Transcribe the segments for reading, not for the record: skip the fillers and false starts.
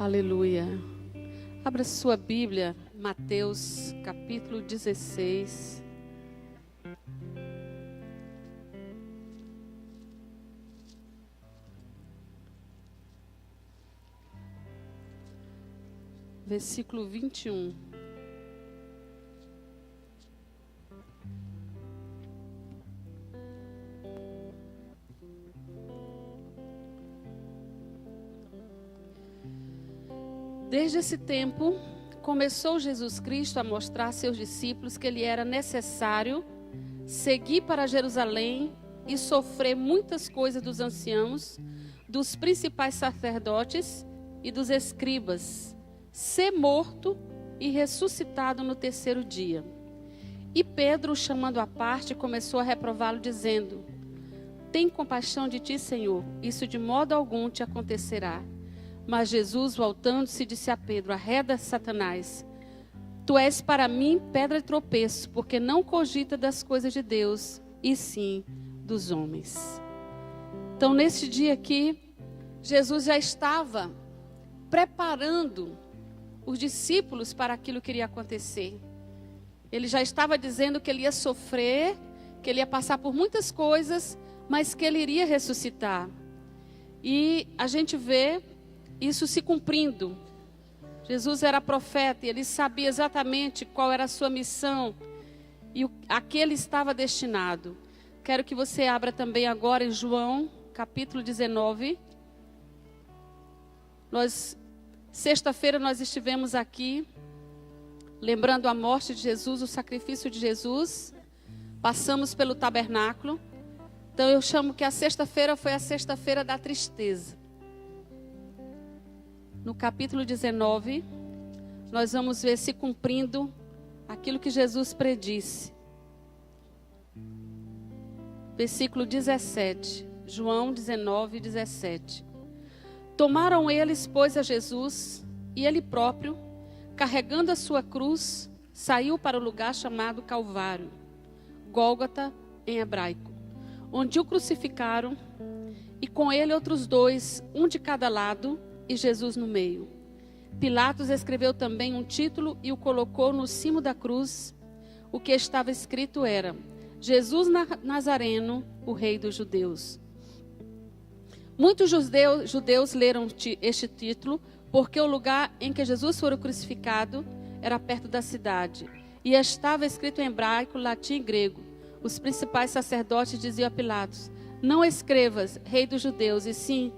Aleluia. Abra sua Bíblia, Mateus capítulo 16. Versículo 21. Desde esse tempo, começou Jesus Cristo a mostrar a seus discípulos que lhe era necessário seguir para Jerusalém e sofrer muitas coisas dos anciãos, dos principais sacerdotes e dos escribas, ser morto e ressuscitado no terceiro dia. E Pedro, chamando à parte, começou a reprová-lo, dizendo: Tem compaixão de ti, Senhor, isso de modo algum te acontecerá. Mas Jesus, voltando-se, disse a Pedro: Arreda, Satanás, tu és para mim pedra de tropeço, porque não cogita das coisas de Deus, e sim dos homens. Então, nesse dia aqui, Jesus já estava preparando os discípulos para aquilo que iria acontecer. Ele já estava dizendo que ele ia sofrer, que ele ia passar por muitas coisas, mas que ele iria ressuscitar. E a gente vê isso se cumprindo. Jesus era profeta e ele sabia exatamente qual era a sua missão e a que ele estava destinado. Quero que você abra também agora em João, capítulo 19. Sexta-feira nós estivemos aqui, lembrando a morte de Jesus, o sacrifício de Jesus. Passamos pelo tabernáculo. Então eu chamo que a sexta-feira foi a sexta-feira da tristeza. No capítulo 19, nós vamos ver se cumprindo aquilo que Jesus predisse. Versículo 17, João 19, 17. Tomaram eles, pois, a Jesus, e ele próprio, carregando a sua cruz, saiu para o lugar chamado Calvário, Gólgota em hebraico, onde o crucificaram, e com ele outros dois, um de cada lado, e Jesus no meio. Pilatos escreveu também um título e o colocou no cimo da cruz. O que estava escrito era: Jesus Nazareno, o Rei dos Judeus. Muitos judeus leram este título, porque o lugar em que Jesus foi crucificado era perto da cidade, e estava escrito em hebraico, latim e grego. Os principais sacerdotes diziam a Pilatos: Não escrevas, Rei dos Judeus, e sim,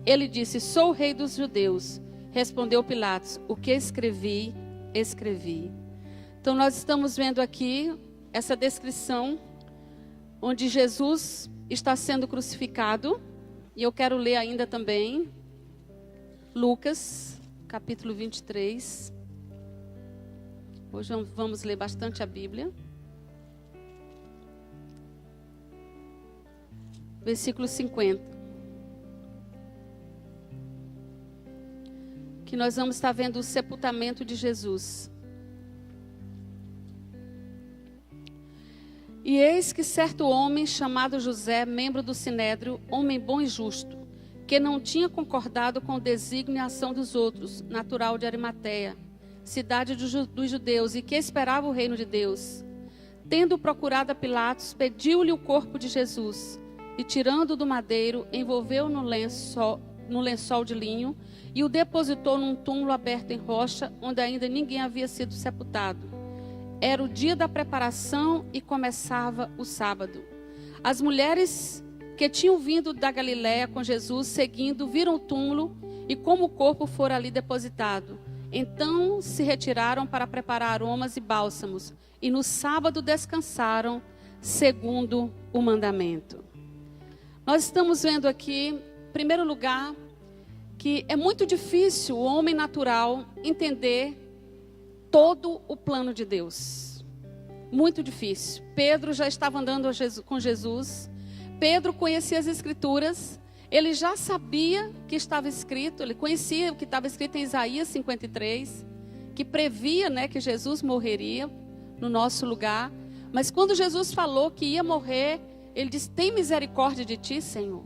ele disse: Sou o Rei dos Judeus. Respondeu Pilatos: O que escrevi, escrevi. Então nós estamos vendo aqui essa descrição onde Jesus está sendo crucificado. E eu quero ler ainda também Lucas, capítulo 23. Hoje vamos ler bastante a Bíblia. Versículo 50. Que nós vamos estar vendo o sepultamento de Jesus. E eis que certo homem chamado José, membro do Sinédrio, homem bom e justo, que não tinha concordado com o desígnio e a ação dos outros, natural de Arimateia, cidade dos judeus, e que esperava o reino de Deus, tendo procurado a Pilatos, pediu-lhe o corpo de Jesus, e tirando do madeiro, envolveu no lençol de linho, e o depositou num túmulo aberto em rocha, onde ainda ninguém havia sido sepultado. Era o dia da preparação e começava o sábado. As mulheres que tinham vindo da Galiléia com Jesus, seguindo, viram o túmulo e como o corpo fora ali depositado. Então se retiraram para preparar aromas e bálsamos, e no sábado descansaram, segundo o mandamento. Nós estamos vendo aqui, em primeiro lugar, que é muito difícil o homem natural entender todo o plano de Deus. Muito difícil. Pedro já estava andando com Jesus. Pedro conhecia as Escrituras. Ele já sabia que estava escrito. Ele conhecia o que estava escrito em Isaías 53, que previa, que Jesus morreria no nosso lugar. Mas quando Jesus falou que ia morrer, ele disse: tem misericórdia de ti, Senhor.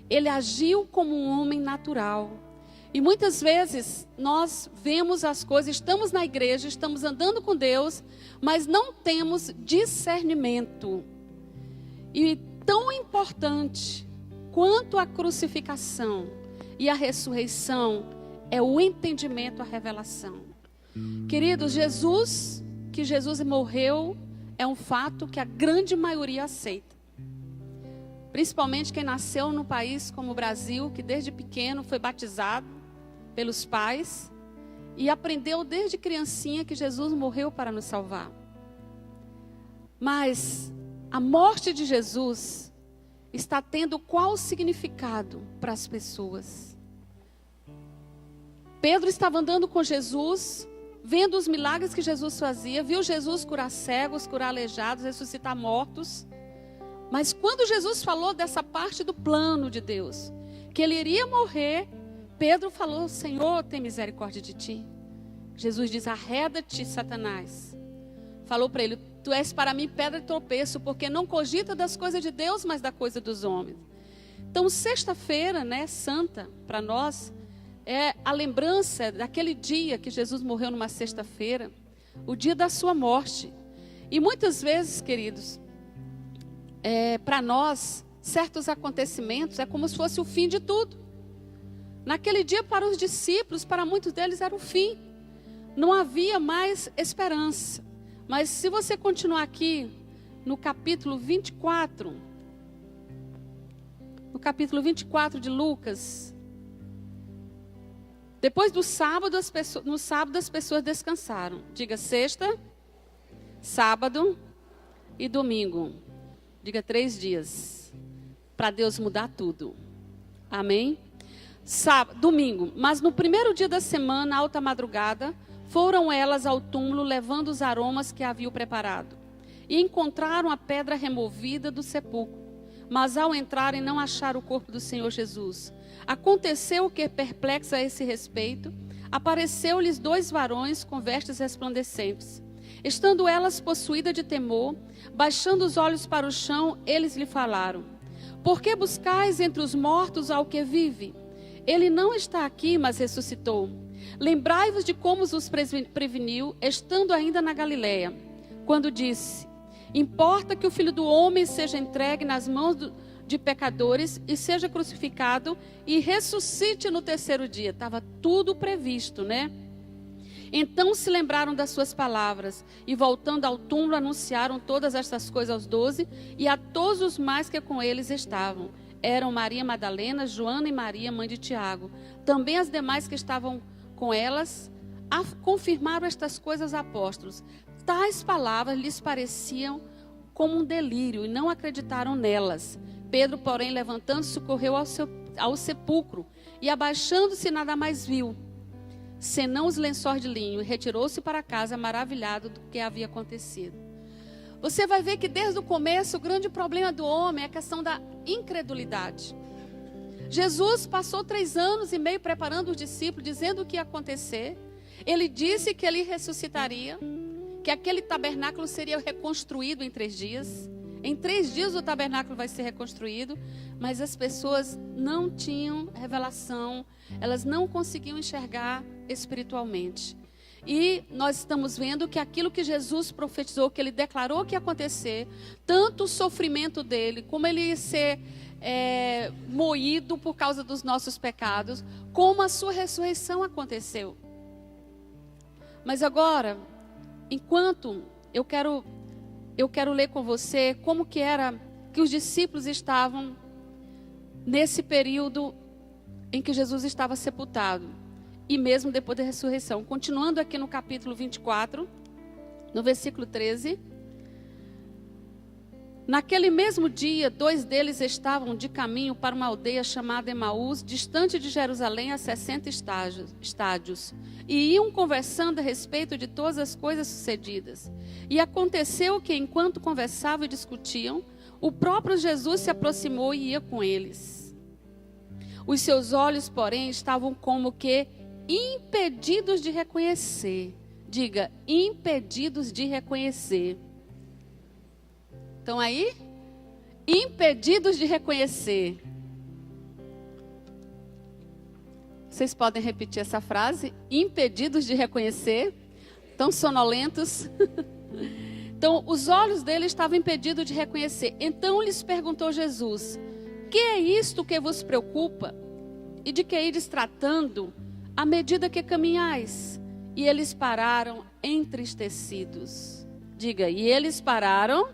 Ele agiu como um homem natural. E muitas vezes nós vemos as coisas, estamos na igreja, estamos andando com Deus, mas não temos discernimento. E tão importante quanto a crucificação e a ressurreição é o entendimento, a revelação. Queridos, que Jesus morreu é um fato que a grande maioria aceita. Principalmente quem nasceu num país como o Brasil, que desde pequeno foi batizado pelos pais e aprendeu desde criancinha que Jesus morreu para nos salvar. Mas a morte de Jesus está tendo qual significado para as pessoas? Pedro estava andando com Jesus, vendo os milagres que Jesus fazia, viu Jesus curar cegos, curar aleijados, ressuscitar mortos. Mas quando Jesus falou dessa parte do plano de Deus, que ele iria morrer, Pedro falou: Senhor, tem misericórdia de ti. Jesus diz: arreda-te, Satanás. Falou para ele: tu és para mim pedra de tropeço, porque não cogita das coisas de Deus, mas da coisa dos homens. Então, sexta-feira, né, santa, para nós, é a lembrança daquele dia que Jesus morreu numa sexta-feira, o dia da sua morte. E muitas vezes, queridos, para nós, certos acontecimentos é como se fosse o fim de tudo. Naquele dia, para os discípulos, para muitos deles era o fim. Não havia mais esperança. Mas se você continuar aqui no capítulo 24, de Lucas, depois do sábado, no sábado as pessoas descansaram. Diga sexta, sábado e domingo. Diga 3 dias. Para Deus mudar tudo. Amém? Domingo, mas no primeiro dia da semana, alta madrugada, foram elas ao túmulo levando os aromas que haviam preparado. E encontraram a pedra removida do sepulcro. Mas ao entrarem não acharam o corpo do Senhor Jesus. Aconteceu que, perplexos a esse respeito, apareceu-lhes 2 varões com vestes resplandecentes. Estando elas possuídas de temor, baixando os olhos para o chão, eles lhe falaram: por que buscais entre os mortos ao que vive? Ele não está aqui, mas ressuscitou. Lembrai-vos de como os preveniu, estando ainda na Galileia, quando disse: importa que o Filho do Homem seja entregue nas mãos de pecadores e seja crucificado e ressuscite no 3º dia. Estava tudo previsto, né? Então se lembraram das suas palavras e, voltando ao túmulo, anunciaram todas estas coisas aos 12 e a todos os mais que com eles estavam. Eram Maria Madalena, Joana e Maria, mãe de Tiago. Também as demais que estavam com elas confirmaram estas coisas aos apóstolos. Tais palavras lhes pareciam como um delírio e não acreditaram nelas. Pedro, porém, levantando-se, correu ao sepulcro e, abaixando-se, nada mais viu, senão os lençóis de linho, e retirou-se para casa, maravilhado do que havia acontecido. Você vai ver que desde o começo o grande problema do homem é a questão da incredulidade. Jesus passou 3 anos e meio preparando os discípulos, dizendo o que ia acontecer. Ele disse que ele ressuscitaria, que aquele tabernáculo seria reconstruído em 3 dias. Em 3 dias o tabernáculo vai ser reconstruído, mas as pessoas não tinham revelação, elas não conseguiam enxergar espiritualmente. E nós estamos vendo que aquilo que Jesus profetizou, que ele declarou que ia acontecer, tanto o sofrimento dele, como ele ia ser moído por causa dos nossos pecados, como a sua ressurreição aconteceu. Mas agora, enquanto eu quero ler com você como que era que os discípulos estavam nesse período em que Jesus estava sepultado. E mesmo depois da ressurreição. Continuando aqui no capítulo 24, no versículo 13. Naquele mesmo dia, 2 deles estavam de caminho para uma aldeia chamada Emaús, distante de Jerusalém a 60 estádios. E iam conversando a respeito de todas as coisas sucedidas. E aconteceu que, enquanto conversavam e discutiam, o próprio Jesus se aproximou e ia com eles. Os seus olhos, porém, estavam como que impedidos de reconhecer. Diga, impedidos de reconhecer. Estão aí? Impedidos de reconhecer. Vocês podem repetir essa frase? Impedidos de reconhecer, tão sonolentos. Então, os olhos dele estavam impedidos de reconhecer. Então, lhes perguntou Jesus: que é isto que vos preocupa? E de que ides tratando, à medida que caminhais? E eles pararam entristecidos. Diga, e eles pararam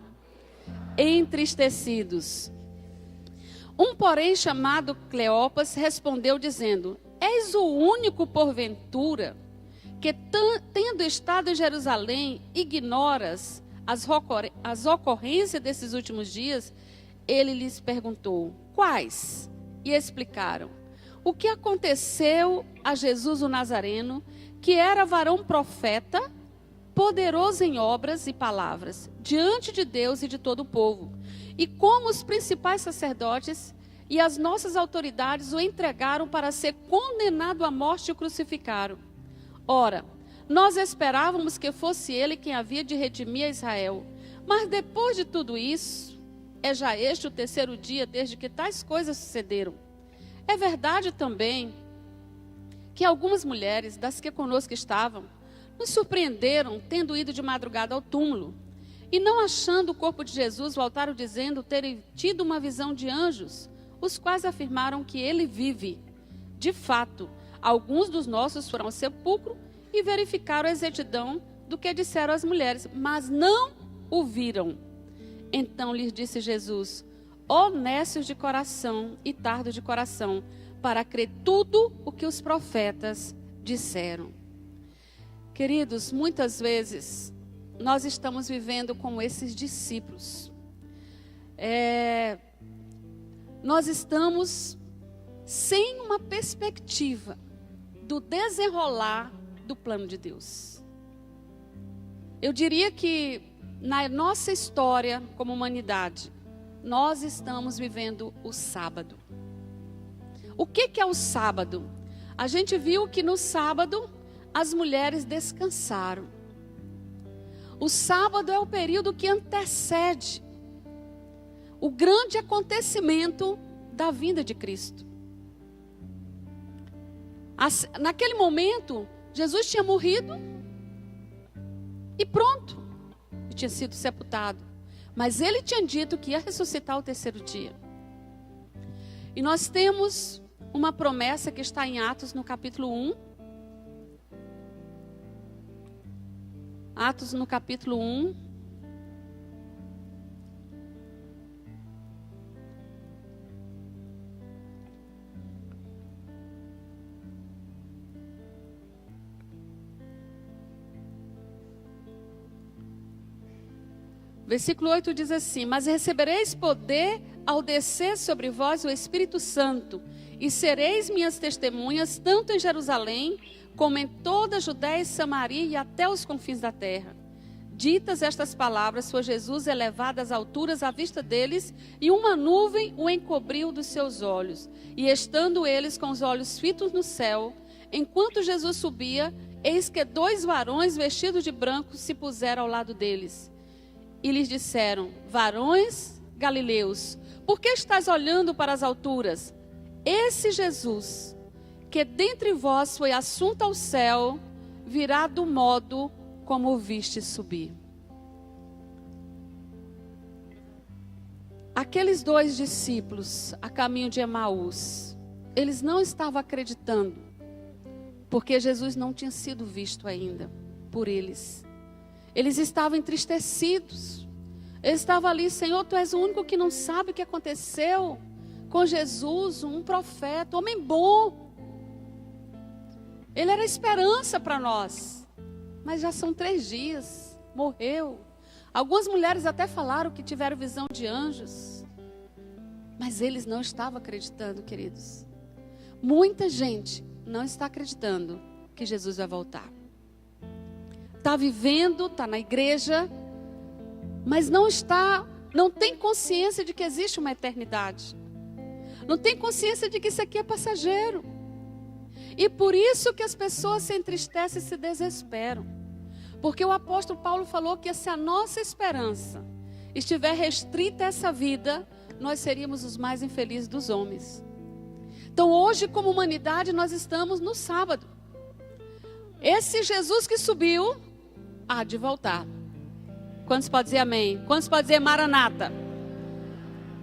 entristecidos. Um, porém, chamado Cleopas, respondeu dizendo: és o único, porventura, que tendo estado em Jerusalém, ignoras as ocorrências desses últimos dias? Ele lhes perguntou: quais? E explicaram o que aconteceu a Jesus o Nazareno, que era varão profeta, poderoso em obras e palavras, diante de Deus e de todo o povo. E como os principais sacerdotes e as nossas autoridades o entregaram para ser condenado à morte e o crucificaram. Ora, nós esperávamos que fosse ele quem havia de redimir a Israel. Mas depois de tudo isso, é já este o terceiro dia desde que tais coisas sucederam. É verdade também que algumas mulheres, das que conosco estavam, nos surpreenderam tendo ido de madrugada ao túmulo, e não achando o corpo de Jesus, voltaram dizendo terem tido uma visão de anjos, os quais afirmaram que ele vive. De fato, alguns dos nossos foram ao sepulcro e verificaram a exatidão do que disseram as mulheres, mas não o viram. Então lhes disse Jesus: ó nécios de coração e tardos de coração, para crer tudo o que os profetas disseram. Queridos, muitas vezes nós estamos vivendo como esses discípulos. Nós estamos sem uma perspectiva do desenrolar do plano de Deus. Eu diria que na nossa história como humanidade, nós estamos vivendo o sábado. O que é o sábado? A gente viu que no sábado as mulheres descansaram. O sábado é o período que antecede o grande acontecimento da vinda de Cristo. Naquele momento, Jesus tinha morrido e pronto, e tinha sido sepultado. Mas ele tinha dito que ia ressuscitar o terceiro dia. E nós temos uma promessa que está em Atos no capítulo 1. Atos no capítulo 1. Versículo 8 diz assim: mas recebereis poder ao descer sobre vós o Espírito Santo, e sereis minhas testemunhas, tanto em Jerusalém, como em toda a Judéia e Samaria e até os confins da terra. Ditas estas palavras, foi Jesus elevado às alturas à vista deles, e uma nuvem o encobriu dos seus olhos. E estando eles com os olhos fitos no céu, enquanto Jesus subia, eis que 2 varões vestidos de branco se puseram ao lado deles. E lhes disseram: varões galileus, por que estáis olhando para as alturas? Esse Jesus, que dentre vós foi assunto ao céu, virá do modo como o viste subir. Aqueles 2 discípulos a caminho de Emaús, eles não estavam acreditando, porque Jesus não tinha sido visto ainda por eles. Eles estavam entristecidos. Eles estavam ali: Senhor, Tu és o único que não sabe o que aconteceu com Jesus, um profeta, homem bom. Ele era esperança para nós. Mas já são 3 dias, morreu. Algumas mulheres até falaram que tiveram visão de anjos. Mas eles não estavam acreditando, queridos. Muita gente não está acreditando que Jesus vai voltar. Está vivendo, está na igreja, mas não tem consciência de que existe uma eternidade. Não tem consciência de que isso aqui é passageiro. E por isso que as pessoas se entristecem e se desesperam. Porque o apóstolo Paulo falou que se a nossa esperança estiver restrita a essa vida, nós seríamos os mais infelizes dos homens. Então hoje, como humanidade, nós estamos no sábado. Esse Jesus que subiu, há de voltar. Quantos podem dizer amém? Quantos podem dizer Maranata?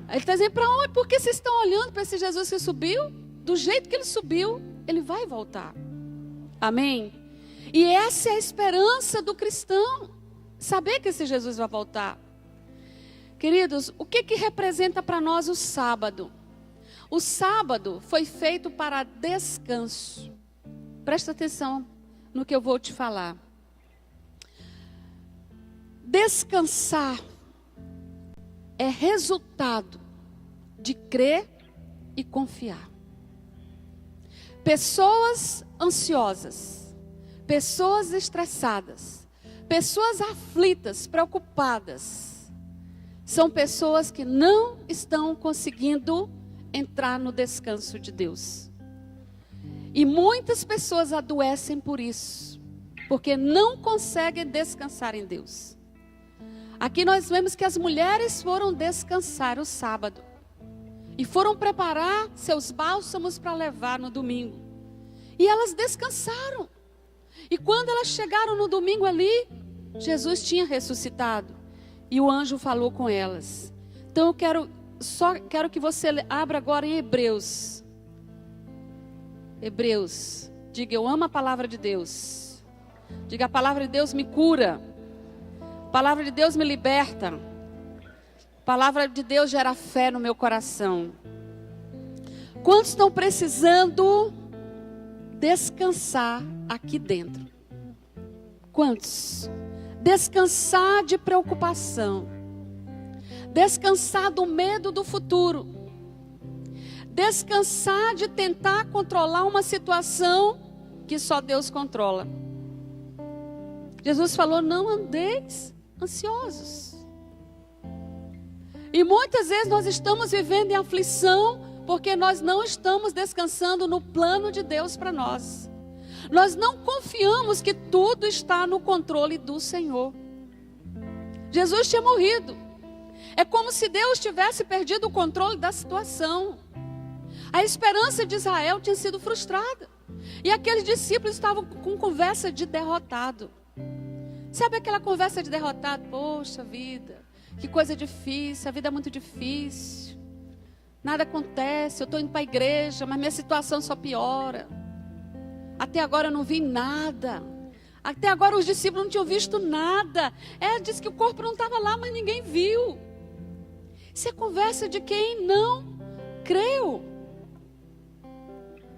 Ele está dizendo, para onde? Por que vocês estão olhando para esse Jesus que subiu? Do jeito que ele subiu, ele vai voltar. Amém? E essa é a esperança do cristão. Saber que esse Jesus vai voltar. Queridos, o que representa para nós o sábado? O sábado foi feito para descanso. Presta atenção no que eu vou te falar. Descansar é resultado de crer e confiar. Pessoas ansiosas, pessoas estressadas, pessoas aflitas, preocupadas, são pessoas que não estão conseguindo entrar no descanso de Deus. E muitas pessoas adoecem por isso, porque não conseguem descansar em Deus. Aqui nós vemos que as mulheres foram descansar o sábado e foram preparar seus bálsamos para levar no domingo. E elas descansaram. E quando elas chegaram no domingo ali, Jesus tinha ressuscitado e o anjo falou com elas. Então eu quero que você abra agora em Hebreus. Hebreus. Diga, eu amo a palavra de Deus. Diga, a palavra de Deus me cura. A palavra de Deus me liberta. A palavra de Deus gera fé no meu coração. Quantos estão precisando descansar aqui dentro? Quantos? Descansar de preocupação. Descansar do medo do futuro. Descansar de tentar controlar uma situação que só Deus controla. Jesus falou, não andeis ansiosos. E muitas vezes nós estamos vivendo em aflição porque nós não estamos descansando no plano de Deus para nós. Nós não confiamos que tudo está no controle do Senhor. Jesus tinha morrido. É como se Deus tivesse perdido o controle da situação. A esperança de Israel tinha sido frustrada. E aqueles discípulos estavam com conversa de derrotado. Sabe aquela conversa de derrotado? Poxa vida, que coisa difícil, a vida é muito difícil. Nada acontece, eu estou indo para a igreja, mas minha situação só piora. Até agora eu não vi nada. Até agora os discípulos não tinham visto nada. Disse que o corpo não estava lá, mas ninguém viu. Isso é conversa de quem não creu.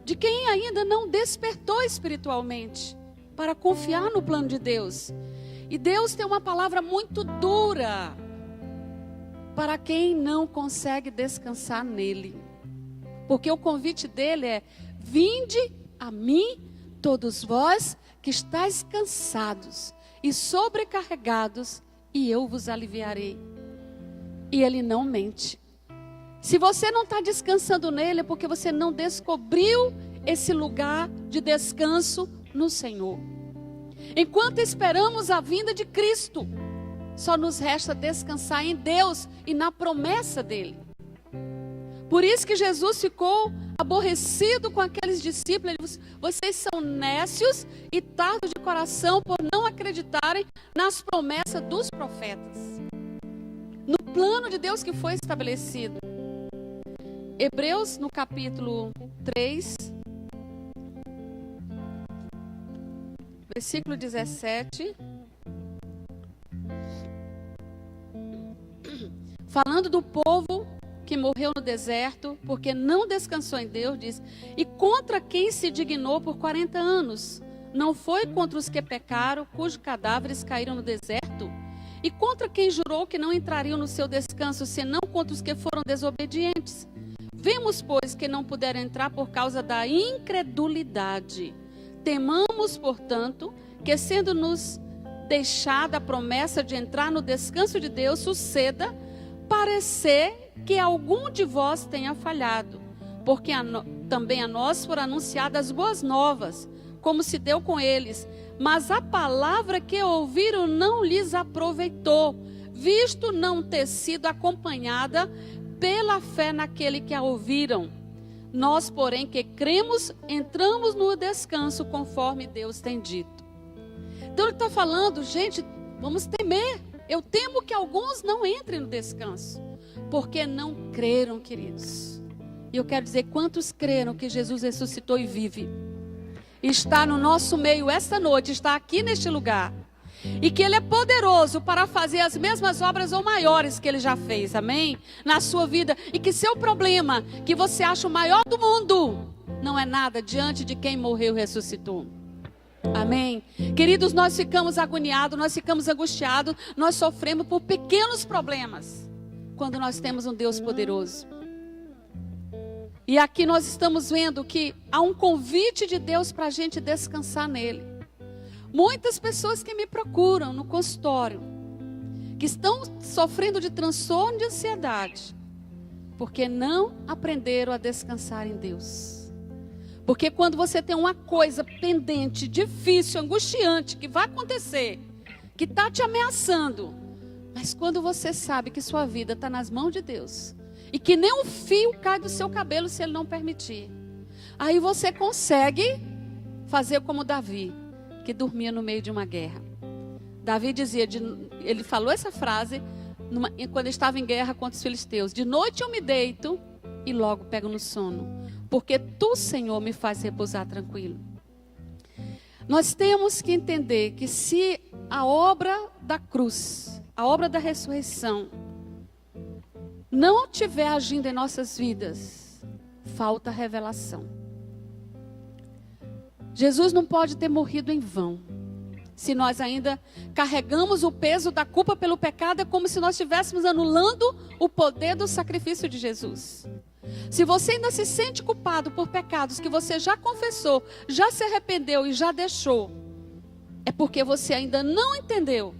De quem ainda não despertou espiritualmente para confiar no plano de Deus. E Deus tem uma palavra muito dura para quem não consegue descansar nele. Porque o convite dele é: vinde a mim, todos vós que estáis cansados e sobrecarregados, e eu vos aliviarei. E ele não mente. Se você não está descansando nele, é porque você não descobriu esse lugar de descanso no Senhor. Enquanto esperamos a vinda de Cristo, só nos resta descansar em Deus e na promessa dele. Por isso que Jesus ficou aborrecido com aqueles discípulos. Ele disse: vocês são nécios e tardos de coração por não acreditarem nas promessas dos profetas, no plano de Deus que foi estabelecido. Hebreus, no capítulo 3, versículo 17, falando do povo que morreu no deserto, porque não descansou em Deus, diz: e contra quem se dignou por 40 anos? Não foi contra os que pecaram, cujos cadáveres caíram no deserto? E contra quem jurou que não entrariam no seu descanso, senão contra os que foram desobedientes? Vemos, pois, que não puderam entrar por causa da incredulidade. Temamos, portanto, que sendo-nos deixada a promessa de entrar no descanso de Deus, suceda parecer que algum de vós tenha falhado, porque também a nós foram anunciadas as boas novas, como se deu com eles, mas a palavra que ouviram não lhes aproveitou, visto não ter sido acompanhada pela fé naquele que a ouviram. Nós, porém, que cremos, entramos no descanso conforme Deus tem dito. Então ele está falando, gente, vamos temer. Eu temo que alguns não entrem no descanso, porque não creram, queridos. E eu quero dizer, quantos creram que Jesus ressuscitou e vive? Está no nosso meio esta noite, está aqui neste lugar. E que Ele é poderoso para fazer as mesmas obras ou maiores que Ele já fez, amém? Na sua vida. E que seu problema, que você acha o maior do mundo, não é nada diante de quem morreu e ressuscitou. Amém? Queridos, nós ficamos agoniados, nós ficamos angustiados, nós sofremos por pequenos problemas, quando nós temos um Deus poderoso. E aqui nós estamos vendo que há um convite de Deus para a gente descansar nele. Muitas pessoas que me procuram no consultório, que estão sofrendo de transtorno de ansiedade, porque não aprenderam a descansar em Deus. Porque quando você tem uma coisa pendente, difícil, angustiante, que vai acontecer, que está te ameaçando, mas quando você sabe que sua vida está nas mãos de Deus, e que nem um fio cai do seu cabelo se Ele não permitir, aí você consegue fazer como Davi, que dormia no meio de uma guerra. Davi dizia, ele falou essa frase quando estava em guerra contra os filisteus: de noite eu me deito e logo pego no sono, porque tu, Senhor, me faz repousar tranquilo. Nós temos que entender que se a obra da cruz, a obra da ressurreição, não estiver agindo em nossas vidas, falta revelação. Jesus não pode ter morrido em vão. Se nós ainda carregamos o peso da culpa pelo pecado, é como se nós estivéssemos anulando o poder do sacrifício de Jesus. Se você ainda se sente culpado por pecados que você já confessou, já se arrependeu e já deixou, é porque você ainda não entendeu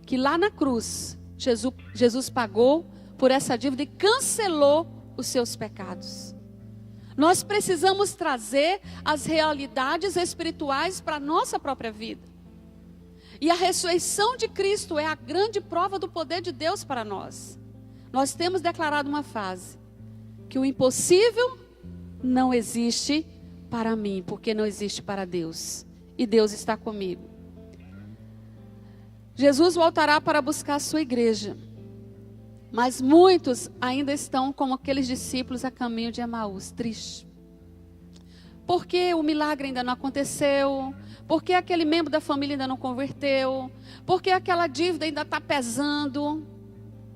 que lá na cruz, Jesus pagou por essa dívida e cancelou os seus pecados. Nós precisamos trazer as realidades espirituais para a nossa própria vida. E a ressurreição de Cristo é a grande prova do poder de Deus para nós. Nós temos declarado uma frase: que o impossível não existe para mim, porque não existe para Deus. E Deus está comigo. Jesus voltará para buscar a sua igreja. Mas muitos ainda estão como aqueles discípulos a caminho de Emaús, tristes. Porque o milagre ainda não aconteceu, porque aquele membro da família ainda não converteu, porque aquela dívida ainda está pesando.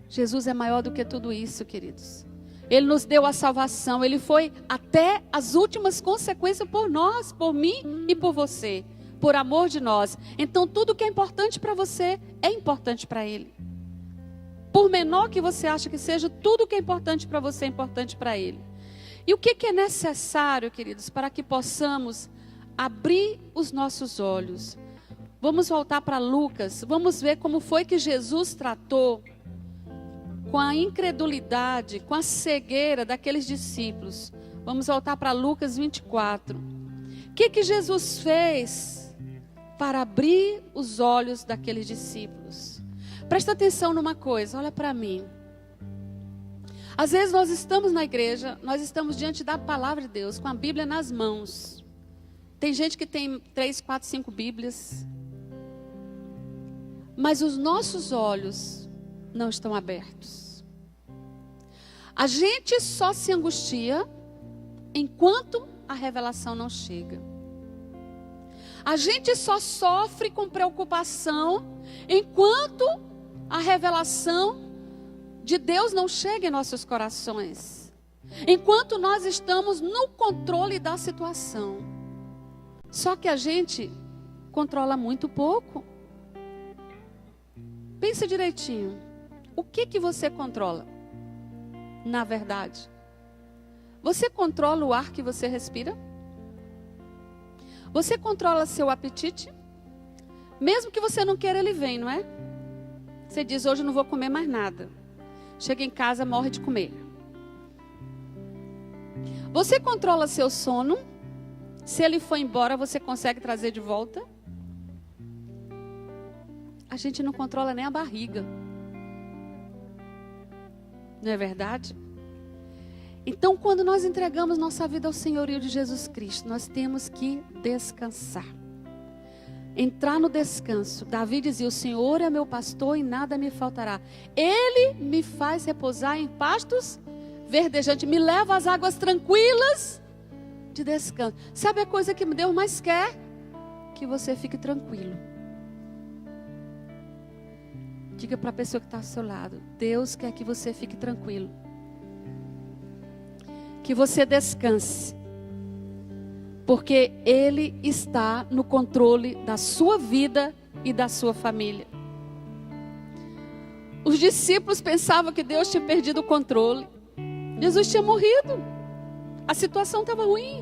Jesus é maior do que tudo isso, queridos. Ele nos deu a salvação, Ele foi até as últimas consequências por nós, por mim e por você, por amor de nós. Então tudo que é importante para você é importante para Ele. Por menor que você acha que seja, tudo que é importante para você é importante para Ele. E o que é necessário, queridos, para que possamos abrir os nossos olhos? Vamos voltar para Lucas, vamos ver como foi que Jesus tratou com a incredulidade, com a cegueira daqueles discípulos. Vamos voltar para Lucas 24. O que Jesus fez para abrir os olhos daqueles discípulos? Presta atenção numa coisa, olha para mim. Às vezes nós estamos na igreja, nós estamos diante da palavra de Deus, com a Bíblia nas mãos. Tem gente que tem 3, 4, 5 Bíblias. Mas os nossos olhos não estão abertos. A gente só se angustia enquanto a revelação não chega. A gente só sofre com preocupação enquanto a revelação de Deus não chega em nossos corações. Enquanto nós estamos no controle da situação. Só que a gente controla muito pouco. Pense direitinho. O que você controla? Na verdade, você controla o ar que você respira? Você controla seu apetite? Mesmo que você não queira, ele vem, não é? Você diz, hoje eu não vou comer mais nada. Chega em casa, morre de comer. Você controla seu sono? Se ele for embora, você consegue trazer de volta? A gente não controla nem a barriga. Não é verdade? Então, quando nós entregamos nossa vida ao senhorio de Jesus Cristo, nós temos que descansar. Entrar no descanso. Davi dizia: o Senhor é meu pastor e nada me faltará. Ele me faz repousar em pastos verdejantes, me leva às águas tranquilas de descanso. Sabe a coisa que Deus mais quer? Que você fique tranquilo. Diga para a pessoa que está ao seu lado: Deus quer que você fique tranquilo. Que você descanse. Porque Ele está no controle da sua vida e da sua família. Os discípulos pensavam que Deus tinha perdido o controle. Jesus tinha morrido. A situação estava ruim.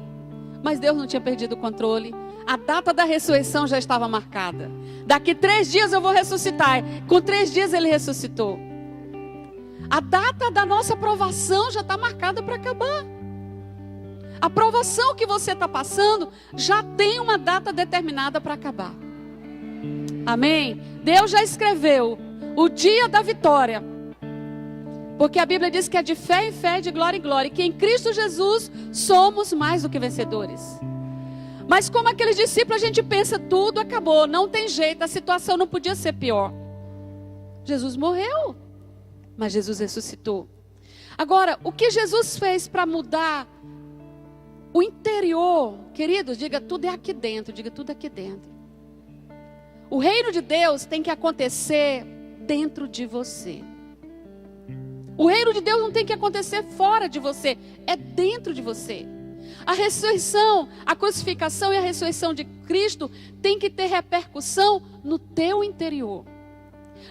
Mas Deus não tinha perdido o controle. A data da ressurreição já estava marcada. Daqui 3 dias eu vou ressuscitar. Com 3 dias Ele ressuscitou. A data da nossa aprovação já está marcada para acabar. A provação que você está passando já tem uma data determinada para acabar. Amém? Deus já escreveu o dia da vitória. Porque a Bíblia diz que é de fé em fé, de glória em glória. E que em Cristo Jesus somos mais do que vencedores. Mas como aqueles discípulos, a gente pensa: tudo acabou, não tem jeito, a situação não podia ser pior. Jesus morreu, mas Jesus ressuscitou. Agora, o que Jesus fez para mudar o interior? Queridos, diga: tudo é aqui dentro. Diga: tudo é aqui dentro. O reino de Deus tem que acontecer dentro de você. O reino de Deus não tem que acontecer fora de você, é dentro de você. A ressurreição, a crucificação e a ressurreição de Cristo tem que ter repercussão no teu interior,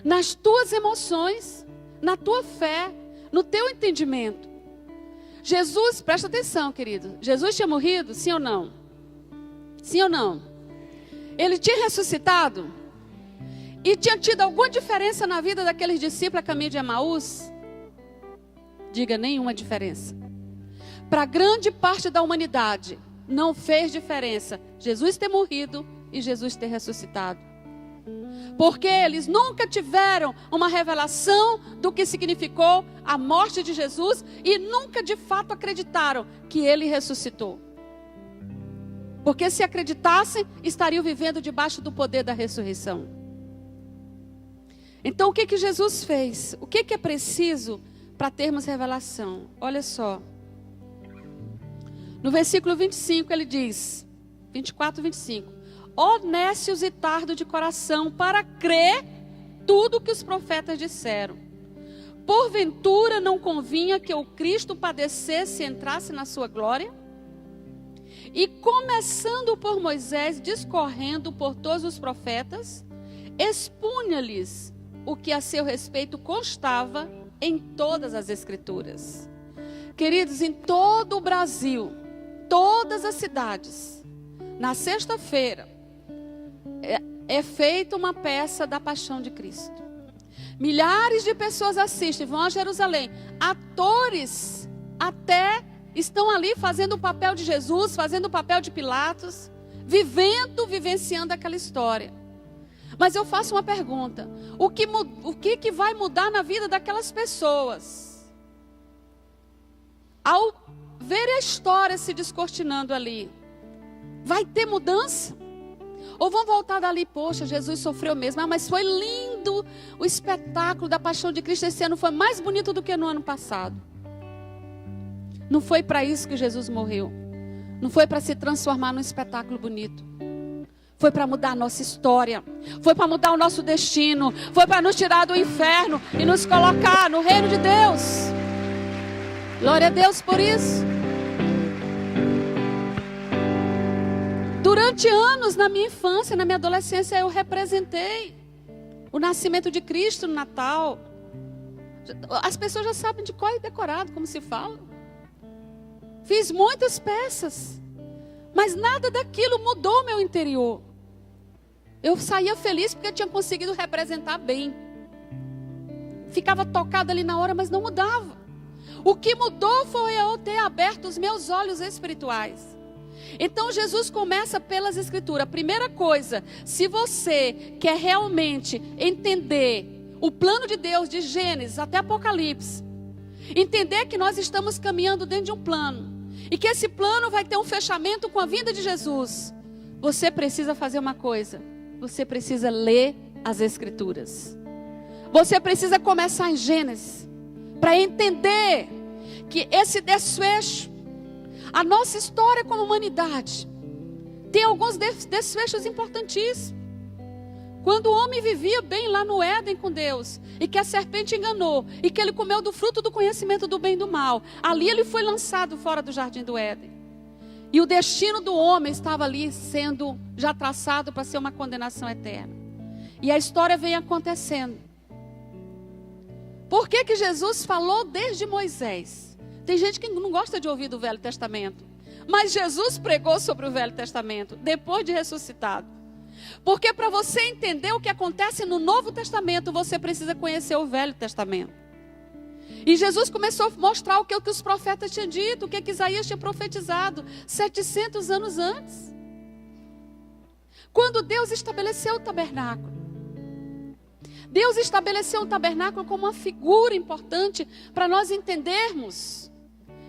nas tuas emoções, na tua fé, no teu entendimento. Jesus, presta atenção, querido. Jesus tinha morrido, sim ou não? Sim ou não? Ele tinha ressuscitado? E tinha tido alguma diferença na vida daqueles discípulos a caminho de Emaús? Diga: nenhuma diferença. Para grande parte da humanidade, não fez diferença Jesus ter morrido e Jesus ter ressuscitado. Porque eles nunca tiveram uma revelação do que significou a morte de Jesus e nunca de fato acreditaram que Ele ressuscitou. Porque se acreditassem, estariam vivendo debaixo do poder da ressurreição. Então o que Jesus fez? O que é preciso para termos revelação? Olha só. No versículo 25 ele diz, 24, 25. Ó nécios e tardo de coração, para crer tudo que os profetas disseram. Porventura não convinha que o Cristo padecesse e entrasse na sua glória? E começando por Moisés, discorrendo por todos os profetas, expunha-lhes o que a seu respeito constava em todas as escrituras. Queridos, em todo o Brasil, todas as cidades, na sexta-feira, é feita uma peça da Paixão de Cristo. Milhares de pessoas assistem, vão a Jerusalém. Atores até estão ali fazendo o papel de Jesus, fazendo o papel de Pilatos, vivenciando aquela história. Mas eu faço uma pergunta: o que vai mudar na vida daquelas pessoas ao ver a história se descortinando ali? Vai ter mudança? Ou vão voltar dali: poxa, Jesus sofreu mesmo, mas foi lindo o espetáculo da Paixão de Cristo esse ano, foi mais bonito do que no ano passado. Não foi para isso que Jesus morreu. Não foi para se transformar num espetáculo bonito. Foi para mudar a nossa história. Foi para mudar o nosso destino. Foi para nos tirar do inferno e nos colocar no reino de Deus. Glória a Deus por isso. Durante anos, na minha infância, na minha adolescência, eu representei o nascimento de Cristo no Natal. As pessoas já sabem de qual é decorado, como se fala. Fiz muitas peças, mas nada daquilo mudou meu interior. Eu saía feliz porque eu tinha conseguido representar bem. Ficava tocada ali na hora, mas não mudava. O que mudou foi eu ter aberto os meus olhos espirituais. Então Jesus começa pelas escrituras. Primeira coisa, se você quer realmente entender o plano de Deus de Gênesis até Apocalipse, Entender que nós estamos caminhando dentro de um plano. E que esse plano vai ter um fechamento com a vinda de Jesus. Você precisa fazer uma coisa. Você precisa ler as Escrituras. Você precisa começar em Gênesis. Para entender que esse desfecho, a nossa história como humanidade, tem alguns desfechos importantíssimos. Quando o homem vivia bem lá no Éden com Deus, e que a serpente enganou, e que ele comeu do fruto do conhecimento do bem e do mal, ali ele foi lançado fora do jardim do Éden. E o destino do homem estava ali sendo já traçado para ser uma condenação eterna. E a história vem acontecendo. Por que que Jesus falou desde Moisés? Tem gente que não gosta de ouvir do Velho Testamento. Mas Jesus pregou sobre o Velho Testamento, depois de ressuscitado. Porque para você entender o que acontece no Novo Testamento, você precisa conhecer o Velho Testamento. E Jesus começou a mostrar o que os profetas tinham dito, o que Isaías tinha profetizado 700 anos antes. Quando Deus estabeleceu o tabernáculo. Deus estabeleceu o tabernáculo como uma figura importante para nós entendermos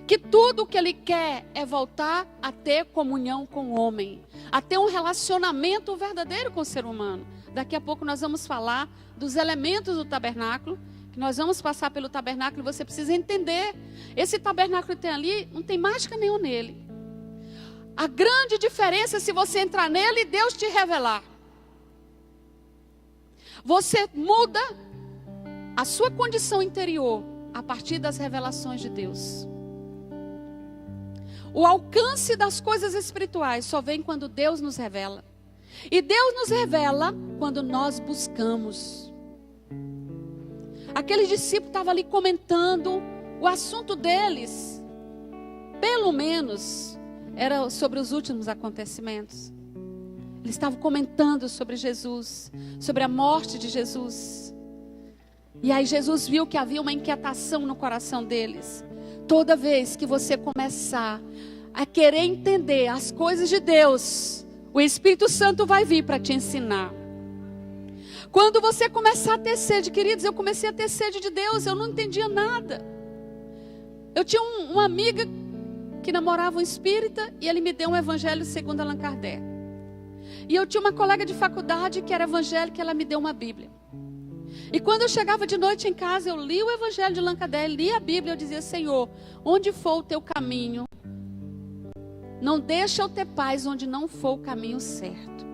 que tudo o que Ele quer é voltar a ter comunhão com o homem, a ter um relacionamento verdadeiro com o ser humano. Daqui a pouco nós vamos falar dos elementos do tabernáculo, que nós vamos passar pelo tabernáculo e você precisa entender. Esse tabernáculo que tem ali, não tem mágica nenhuma nele. A grande diferença é se você entrar nele e Deus te revelar. Você muda a sua condição interior a partir das revelações de Deus. O alcance das coisas espirituais só vem quando Deus nos revela. E Deus nos revela quando nós buscamos. Aquele discípulo estava ali comentando, o assunto deles, pelo menos, era sobre os últimos acontecimentos. Eles estavam comentando sobre Jesus, sobre a morte de Jesus. E aí Jesus viu que havia uma inquietação no coração deles. Toda vez que você começar a querer entender as coisas de Deus, o Espírito Santo vai vir para te ensinar. Quando você começar a ter sede, queridos, eu comecei a ter sede de Deus, eu não entendia nada. Eu tinha uma amiga que namorava um espírita e ele me deu um evangelho segundo Allan Kardec. E eu tinha uma colega de faculdade que era evangélica, ela me deu uma Bíblia. E quando eu chegava de noite em casa, eu li o evangelho de Allan Kardec, li a Bíblia, eu dizia: Senhor, onde for o teu caminho, não deixa eu ter paz onde não for o caminho certo.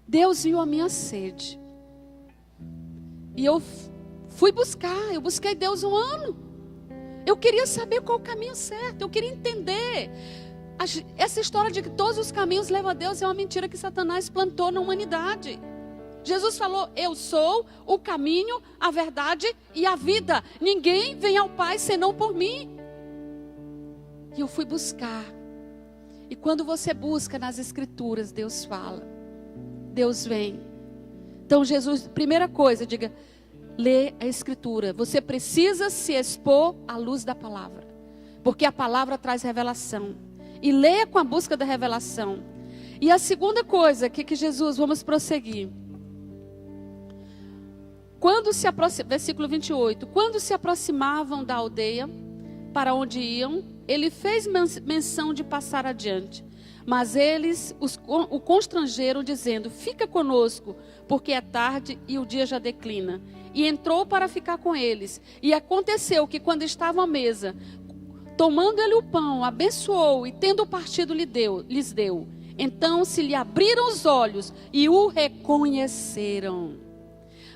Deus viu a minha sede. E eu fui buscar, eu busquei Deus um ano. Eu queria saber qual o caminho certo, eu queria entender. Essa história de que todos os caminhos levam a Deus é uma mentira que Satanás plantou na humanidade. Jesus falou: eu sou o caminho, a verdade e a vida. Ninguém vem ao Pai senão por mim. E eu fui buscar. E quando você busca nas Escrituras, Deus fala. Deus vem. Então Jesus, primeira coisa, diga: lê a Escritura. Você precisa se expor à luz da palavra. Porque a palavra traz revelação. E leia com a busca da revelação. E a segunda coisa, que Jesus, vamos prosseguir. Versículo 28. Quando se aproximavam da aldeia, para onde iam, ele fez menção de passar adiante. Mas eles o constrangeram, dizendo: fica conosco, porque é tarde e o dia já declina. E entrou para ficar com eles. E aconteceu que quando estavam à mesa, tomando ele o pão, abençoou e tendo partido lhes deu. Então se lhe abriram os olhos e o reconheceram.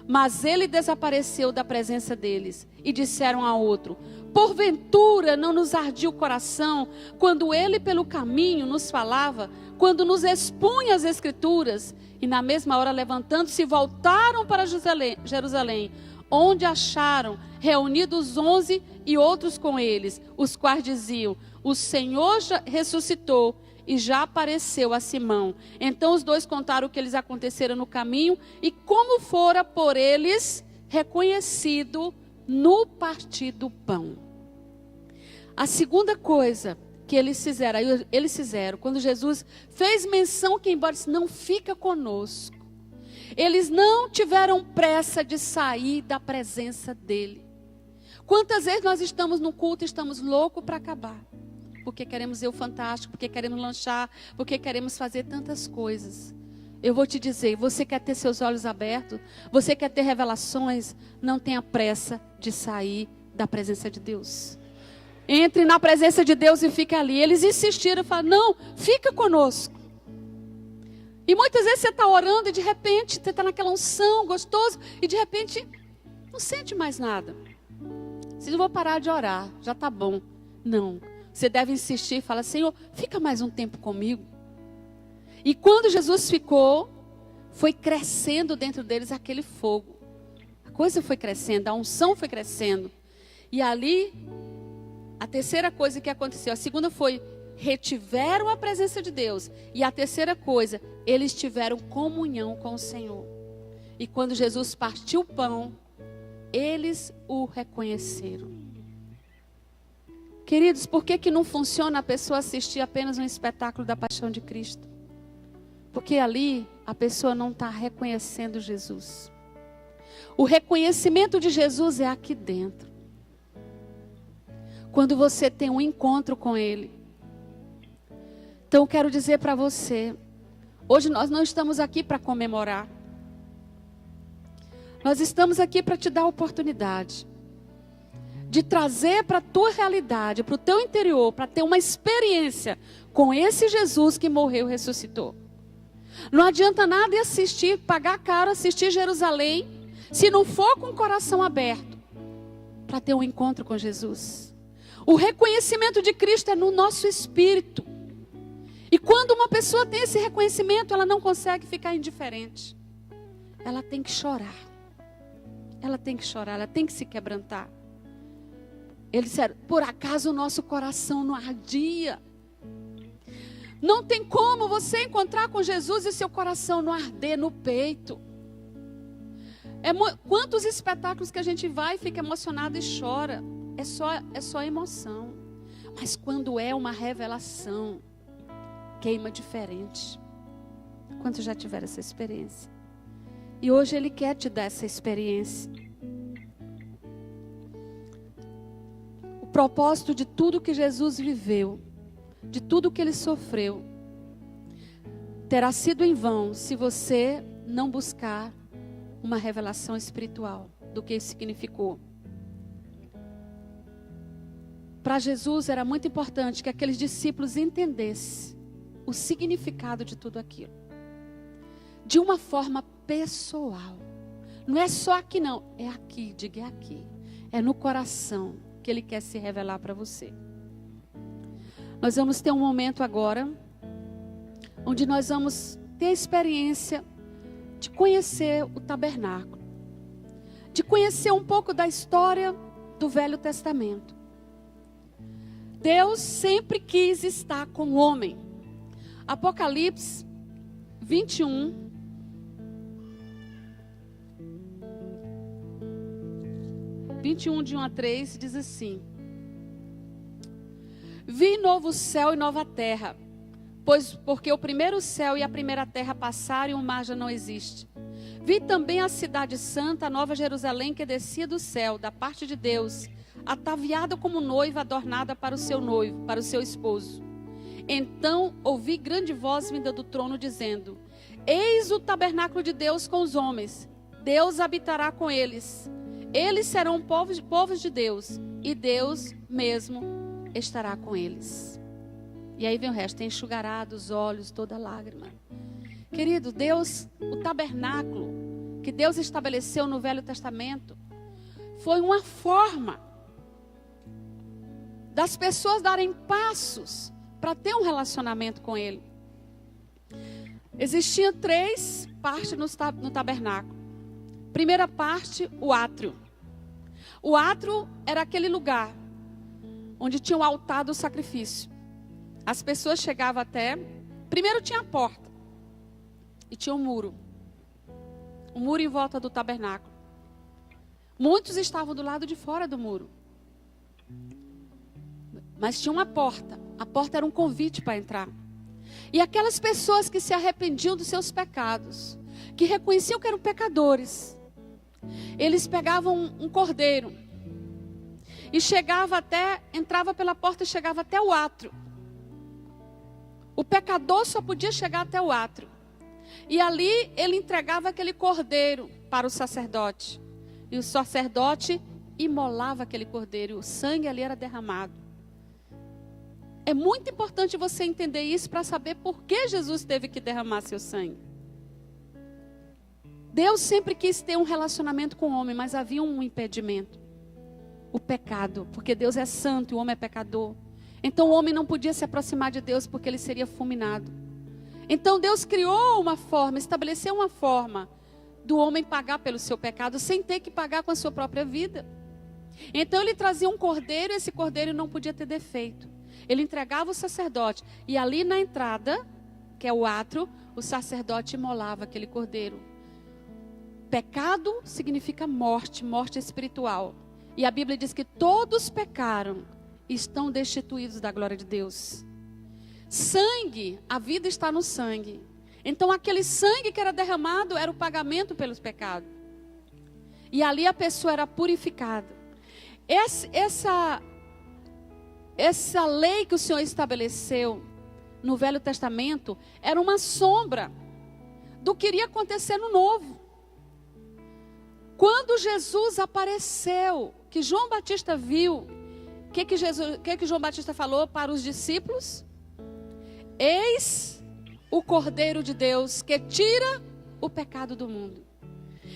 Mas ele desapareceu da presença deles. E disseram a outro: porventura não nos ardia o coração quando ele pelo caminho nos falava, quando nos expunha as Escrituras? E na mesma hora, levantando-se, voltaram para Jerusalém, onde acharam reunidos 11 e outros com eles, os quais diziam: o Senhor já ressuscitou e já apareceu a Simão. Então os dois contaram o que lhes acontecera no caminho e como fora por eles reconhecido no partir do pão. A segunda coisa que eles fizeram, quando Jesus fez menção que embora disse: não fica conosco, eles não tiveram pressa de sair da presença dele. Quantas vezes nós estamos no culto e estamos loucos para acabar? Porque queremos ver o fantástico, porque queremos lanchar, porque queremos fazer tantas coisas. Eu vou te dizer, você quer ter seus olhos abertos? Você quer ter revelações? Não tenha pressa de sair da presença de Deus. Entre na presença de Deus e fique ali. Eles insistiram e falaram, não, fica conosco. E muitas vezes você está orando e de repente você está naquela unção gostoso e de repente não sente mais nada. Você não vou parar de orar, já está bom. Não, você deve insistir e falar, Senhor, fica mais um tempo comigo. E quando Jesus ficou, foi crescendo dentro deles aquele fogo. A coisa foi crescendo, a unção foi crescendo. E ali, a terceira coisa que aconteceu, a segunda foi, retiveram a presença de Deus. E a terceira coisa, eles tiveram comunhão com o Senhor. E quando Jesus partiu o pão, eles o reconheceram. Queridos, por que não funciona a pessoa assistir apenas um espetáculo da paixão de Cristo? Porque ali a pessoa não está reconhecendo Jesus. O reconhecimento de Jesus é aqui dentro. Quando você tem um encontro com Ele. Então eu quero dizer para você, hoje nós não estamos aqui para comemorar. Nós estamos aqui para te dar a oportunidade de trazer para a tua realidade, para o teu interior, para ter uma experiência com esse Jesus que morreu e ressuscitou. Não adianta nada assistir, pagar caro, assistir Jerusalém, se não for com o coração aberto, para ter um encontro com Jesus. O reconhecimento de Cristo é no nosso espírito. E quando uma pessoa tem esse reconhecimento, ela não consegue ficar indiferente. Ela tem que chorar. Ela tem que chorar, ela tem que se quebrantar. Eles disseram, por acaso o nosso coração não ardia? Não tem como você encontrar com Jesus e seu coração não arder no peito. Quantos espetáculos que a gente vai e fica emocionado e chora. É só emoção. Mas quando é uma revelação, queima diferente. Quantos já tiveram essa experiência? E hoje Ele quer te dar essa experiência. O propósito de tudo que Jesus viveu, de tudo que Ele sofreu, terá sido em vão se você não buscar uma revelação espiritual do que isso significou. Para Jesus era muito importante que aqueles discípulos entendessem o significado de tudo aquilo. De uma forma pessoal. Não é só aqui não, é aqui, diga é aqui. É no coração que Ele quer se revelar para você. Nós vamos ter um momento agora, onde nós vamos ter a experiência de conhecer o tabernáculo. De conhecer um pouco da história do Velho Testamento. Deus sempre quis estar com o homem. Apocalipse 21. De 1 a 3 diz assim: Vi novo céu e nova terra, porque o primeiro céu e a primeira terra passaram e o mar já não existe. Vi também a cidade santa, a nova Jerusalém, que descia do céu, da parte de Deus, ataviada como noiva adornada para o seu noivo, para o seu esposo. Então ouvi grande voz vinda do trono dizendo: Eis o tabernáculo de Deus com os homens, Deus habitará com eles. Eles serão povos de Deus, e Deus mesmo estará com eles. E aí vem o resto, enxugará dos olhos toda lágrima. Querido, Deus, o tabernáculo que Deus estabeleceu no Velho Testamento, foi uma forma das pessoas darem passos para ter um relacionamento com Ele. Existiam 3 partes no tabernáculo. Primeira parte, o átrio. O átrio era aquele lugar onde tinha o altar do sacrifício. As pessoas chegavam até... Primeiro tinha a porta. E tinha um muro. Um muro em volta do tabernáculo. Muitos estavam do lado de fora do muro. Mas tinha uma porta. A porta era um convite para entrar. E aquelas pessoas que se arrependiam dos seus pecados, que reconheciam que eram pecadores, eles pegavam um cordeiro e entrava pela porta e chegava até o átrio. O pecador só podia chegar até o átrio. E ali ele entregava aquele cordeiro para o sacerdote. E o sacerdote imolava aquele cordeiro. E o sangue ali era derramado. É muito importante você entender isso para saber por que Jesus teve que derramar seu sangue. Deus sempre quis ter um relacionamento com o homem, mas havia um impedimento. O pecado, porque Deus é santo e o homem é pecador. Então o homem não podia se aproximar de Deus porque ele seria fulminado. Então Deus criou uma forma, estabeleceu uma forma do homem pagar pelo seu pecado sem ter que pagar com a sua própria vida. Então ele trazia um cordeiro e esse cordeiro não podia ter defeito. Ele entregava o sacerdote e ali na entrada, que é o átrio, o sacerdote imolava aquele cordeiro. Pecado significa morte, morte espiritual. E a Bíblia diz que todos pecaram e estão destituídos da glória de Deus. Sangue, a vida está no sangue. Então aquele sangue que era derramado era o pagamento pelos pecados. E ali a pessoa era purificada. Essa lei que o Senhor estabeleceu no Velho Testamento era uma sombra do que iria acontecer no Novo. Quando Jesus apareceu, que João Batista viu, o que João Batista falou para os discípulos? Eis o Cordeiro de Deus que tira o pecado do mundo.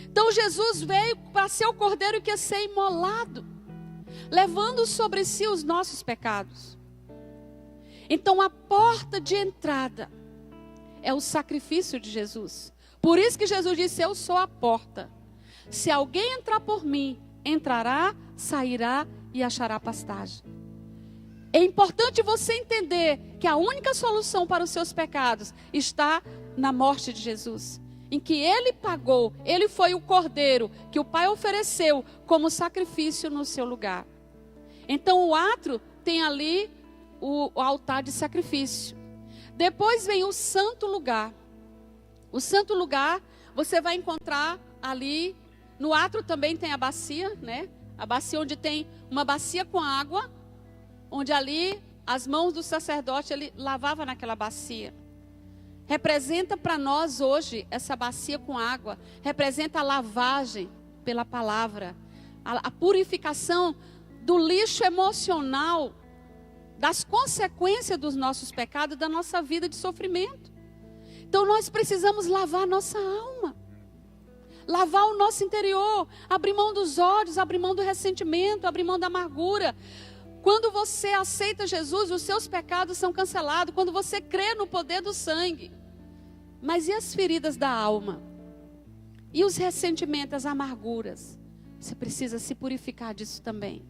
Então Jesus veio para ser o Cordeiro que ia ser imolado, levando sobre si os nossos pecados. Então a porta de entrada é o sacrifício de Jesus. Por isso que Jesus disse: eu sou a porta. Se alguém entrar por mim, entrará, sairá e achará pastagem. É importante você entender que a única solução para os seus pecados está na morte de Jesus. Em que ele pagou, ele foi o cordeiro que o Pai ofereceu como sacrifício no seu lugar. Então o átrio tem ali o altar de sacrifício. Depois vem o santo lugar. O santo lugar você vai encontrar ali. No átrio também tem a bacia, né? A bacia onde tem uma bacia com água, onde ali as mãos do sacerdote ele lavava naquela bacia. Representa para nós hoje essa bacia com água, representa a lavagem pela palavra, a purificação do lixo emocional, das consequências dos nossos pecados, da nossa vida de sofrimento. Então nós precisamos lavar a nossa alma. Lavar o nosso interior, abrir mão dos ódios, abrir mão do ressentimento, abrir mão da amargura. Quando você aceita Jesus, os seus pecados são cancelados. Quando você crê no poder do sangue. Mas e as feridas da alma? E os ressentimentos, as amarguras? Você precisa se purificar disso também.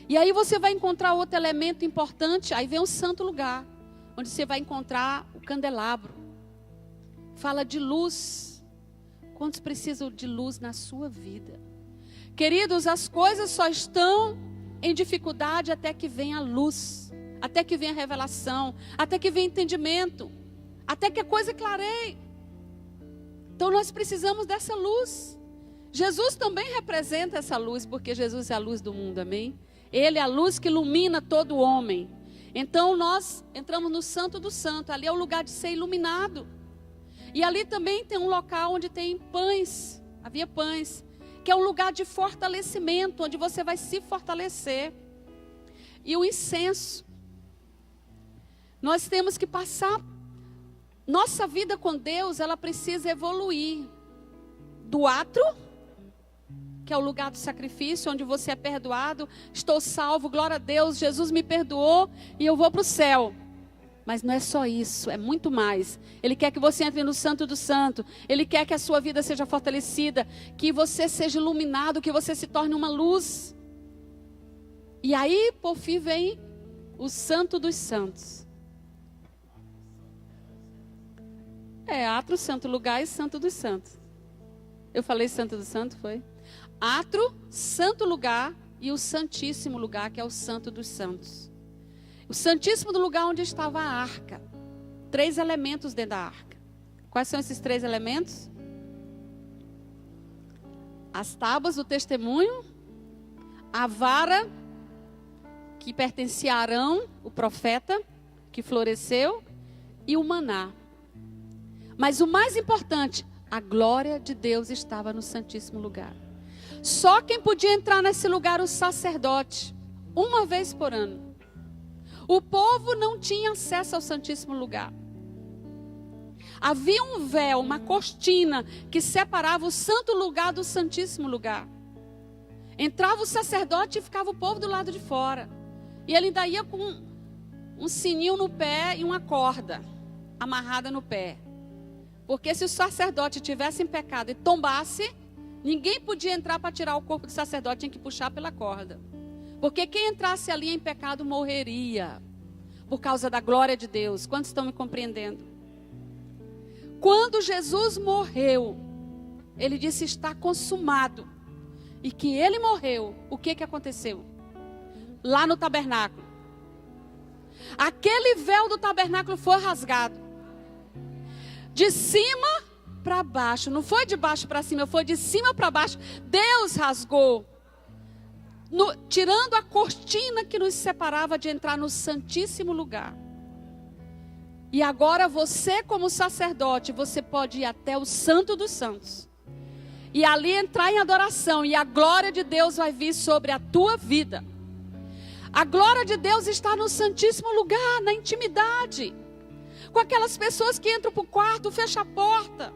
E aí você vai encontrar outro elemento importante. Aí vem o santo lugar, onde você vai encontrar o candelabro. Fala de luz. Quantos precisam de luz na sua vida? Queridos, as coisas só estão em dificuldade até que venha a luz, até que venha a revelação, até que venha entendimento, até que a coisa clareie. Então nós precisamos dessa luz. Jesus também representa essa luz, porque Jesus é a luz do mundo, amém? Ele é a luz que ilumina todo homem. Então nós entramos no Santo do Santo, ali é o lugar de ser iluminado. E ali também tem um local onde tem pães, havia pães, que é um lugar de fortalecimento, onde você vai se fortalecer. E o incenso. Nós temos que passar, nossa vida com Deus, ela precisa evoluir. Do átrio, que é o lugar do sacrifício, onde você é perdoado, estou salvo, glória a Deus, Jesus me perdoou e eu vou para o céu. Mas não é só isso, é muito mais. Ele quer que você entre no Santo do Santo. Ele quer que a sua vida seja fortalecida, que você seja iluminado, que você se torne uma luz. E aí, por fim, vem o Santo dos Santos. Átrio, santo lugar e Santo dos Santos. Eu falei Santo do Santo, foi? Átrio, santo lugar e o Santíssimo lugar, que é o Santo dos Santos. O Santíssimo do lugar onde estava a arca. 3 elementos dentro da arca. Quais são esses 3 elementos? As tábuas do testemunho, a vara que pertencia a Arão, o profeta, que floresceu, e o maná. Mas o mais importante, a glória de Deus estava no Santíssimo Lugar. Só quem podia entrar nesse lugar, o sacerdote, uma vez por ano. O povo não tinha acesso ao Santíssimo Lugar. Havia um véu, uma cortina, que separava o santo lugar do Santíssimo Lugar. Entrava o sacerdote e ficava o povo do lado de fora. E ele ainda ia com um sininho no pé e uma corda amarrada no pé. Porque se o sacerdote tivesse em pecado e tombasse, ninguém podia entrar para tirar o corpo do sacerdote, tinha que puxar pela corda. Porque quem entrasse ali em pecado morreria, por causa da glória de Deus. Quantos estão me compreendendo? Quando Jesus morreu, ele disse: está consumado. E que ele morreu, o que aconteceu? Lá no tabernáculo, aquele véu do tabernáculo foi rasgado. De cima para baixo, não foi de baixo para cima, foi de cima para baixo. Deus rasgou, tirando a cortina que nos separava de entrar no Santíssimo Lugar. E agora você, como sacerdote, você pode ir até o Santo dos Santos. E ali entrar em adoração. E a glória de Deus vai vir sobre a tua vida. A glória de Deus está no Santíssimo Lugar, na intimidade. Com aquelas pessoas que entram para o quarto, fecham a porta.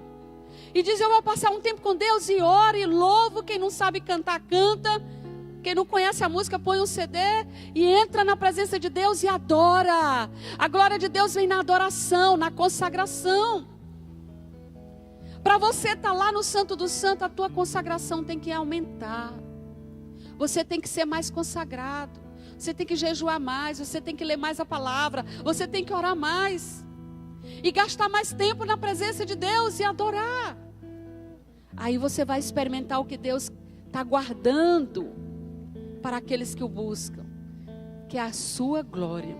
E dizem: eu vou passar um tempo com Deus, e ora e louvo. Quem não sabe cantar, canta. Quem não conhece a música, põe um CD e entra na presença de Deus e adora. A glória de Deus vem na adoração, na consagração. Para você estar lá no Santo do Santo, a tua consagração tem que aumentar. Você tem que ser mais consagrado. Você tem que jejuar mais, você tem que ler mais a palavra, você tem que orar mais. E gastar mais tempo na presença de Deus e adorar. Aí você vai experimentar o que Deus está guardando para aqueles que o buscam, que é a sua glória.